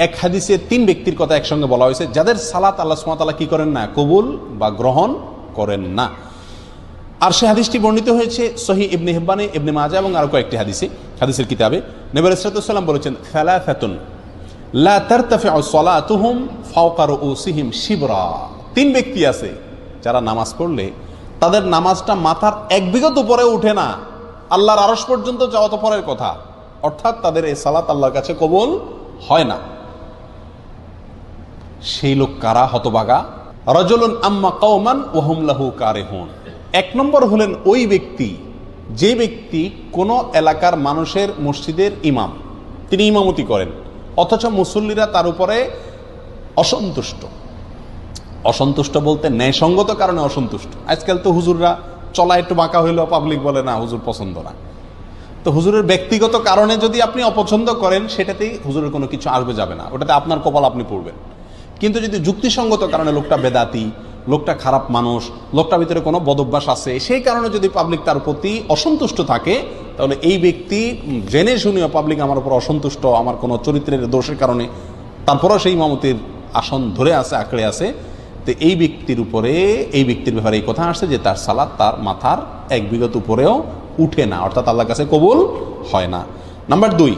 এক হাদিসে 3 ব্যক্তির কথা একসঙ্গে বলা হয়েছে যাদের সালাত আল্লাহ সুবহানাহু ওয়া তাআলা কি করেন না, কবুল বা গ্রহণ করেন না। আর সে হাদিসটি বর্ণিত হয়েছে সহিহ ইবনে হিব্বানে, ইবনে মাজাহ এবং আরো কয়েকটি হাদিসের কিতাবে। নবী আলাইহিস সালাতু ওয়াস সালাম বলেছেন, সালাসাতুন লা তারতাফিউ সালাতুহুম ফাওকা রুউসিহিম শিবরা। 3 ব্যক্তি আছে যারা নামাজ পড়লে তাদের নামাজটা মাথার 1 বিঘত উপরে উঠে না, আল্লাহর আরশ পর্যন্ত যাওয়া তো পরের কথা, অর্থাৎ তাদের এই সালাত আল্লাহর কাছে কবুল হয় না। সেই লোক কারা? হতভাগা। রাজুলুন আম্মা কওমান ওয়া হুম লাহু কারিহুন। 1 নম্বর হলেন ওই ব্যক্তি যে ব্যক্তি কোন এলাকার মানুষের মসজিদের ইমাম, তিনি ইমামতি করেন অথচ মুসল্লিরা তার উপরে অসন্তুষ্ট বলতে ন্যায়সঙ্গত কারণে অসন্তুষ্ট। আজকাল তো হুজুররা চলা একটু বাঁকা হইলেও পাবলিক বলে না হুজুর পছন্দ না। তো হুজুরের ব্যক্তিগত কারণে যদি আপনি অপছন্দ করেন সেটাতেই হুজুরের কোনো কিছু আসবে যাবে না, ওটাতে আপনার কপাল আপনি পড়বেন। কিন্তু যদি যুক্তিসঙ্গত কারণে লোকটা বেদাতি, লোকটা খারাপ মানুষ, লোকটার ভিতরে কোনো বদভ্যাস আছে, সেই কারণে যদি পাবলিক তার প্রতি অসন্তুষ্ট থাকে, তাহলে এই ব্যক্তি জেনে শুনিও পাবলিক আমার উপর অসন্তুষ্ট, আমার কোনো চরিত্রের দোষের কারণে, তারপরও সেই ইমামতির আসন ধরে আছে, আঁকড়ে আছে, তো এই ব্যক্তির ব্যাপারে এই কথা আসছে যে তার সালাত তার মাথার 1 বিঘত উপরেও উঠে না, অর্থাৎ আল্লাহর কাছে কবুল হয় না। নাম্বার 2,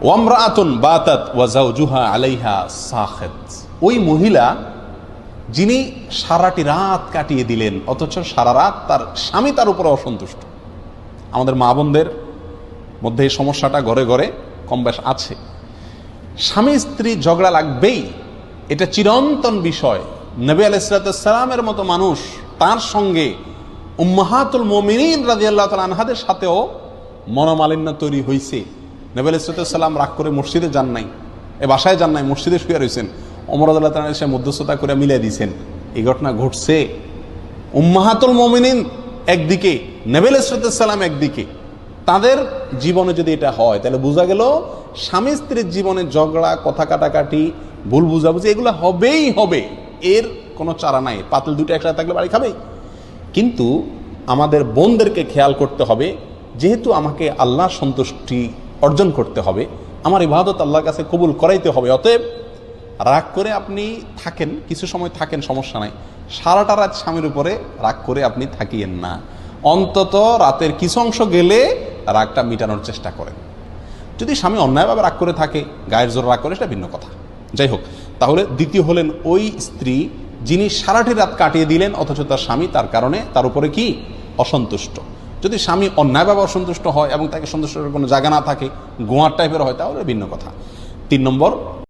ওয়ামরাআতুন বাতাত ওয়া যাওজুহা আলাইহা সাখিত। ওই মহিলা যিনি সারাটি রাত কাটিয়ে দিলেন অথচ সারা রাত তার স্বামী তার উপরে অসন্তুষ্ট। আমাদের মা বোনদের মধ্যে এই সমস্যাটা ঘরে ঘরে কম বেশ আছে। স্বামী স্ত্রী ঝগড়া লাগবেই, এটা চিরন্তন বিষয়। নবী আলাইহিস সালামের মতো মানুষ, তার সঙ্গে উম্মাহাতুল মুমিনিন রাদিয়াল্লাহু তাআলা আনহাদের সাথেও মনোমালিন্য তৈরি হয়েছে। নবী আলাইহিস সালাম রাগ করে মসজিদে যান নাই, বাসায় যান নাই, মসজিদে শুয়ে রয়েছেন। ওমর রাদিয়াল্লাহু তাআলা এসে মধ্যস্থতা করে মিলিয়ে দিয়েছেন। এই ঘটনা ঘটছে। উম্মাহাতুল মুমিনিন একদিকে, নবী আলাইহিস সালাম একদিকে, তাদের জীবনে যদি এটা হয় তাহলে বোঝা গেল স্বামী স্ত্রীর জীবনে ঝগড়া, কথা কাটাকাটি, ভুল বুঝাবুঝি এগুলো হবেই হবে, এর কোনো চারা নাই। পাতিল দুটো একসাথে থাকলে বাড়ি খাবেই। কিন্তু আমাদের বোনদেরকে খেয়াল করতে হবে, যেহেতু আমাকে আল্লাহর সন্তুষ্টি অর্জন করতে হবে, আমার ইবাদত আল্লাহর কাছে কবুল করাইতে হবে, অতএব রাগ করে আপনি থাকেন, কিছু সময় থাকেন, সমস্যা নাই। সারাটা রাত স্বামীর উপরে রাগ করে আপনি থাকিয়েন না, অন্তত রাতের কিছু অংশ গেলে রাগটা মিটানোর চেষ্টা করেন। যদি স্বামী অন্যায়ভাবে রাগ করে থাকে, গায়ের জোর রাগ করে, সেটা ভিন্ন কথা। যাই হোক, তাহলে দ্বিতীয় হলেন ওই স্ত্রী যিনি সারাটি রাত কাটিয়ে দিলেন অথচ তার স্বামী তার কারণে তার উপরে কি অসন্তুষ্ট। যদি স্বামী অন্যায়ভাবে অসন্তুষ্ট হয় এবং তাকে সন্তুষ্ট করার কোনো জায়গা না থাকে, গোয়ার টাইপের হয়, তাহলে ভিন্ন কথা। 3 নম্বর,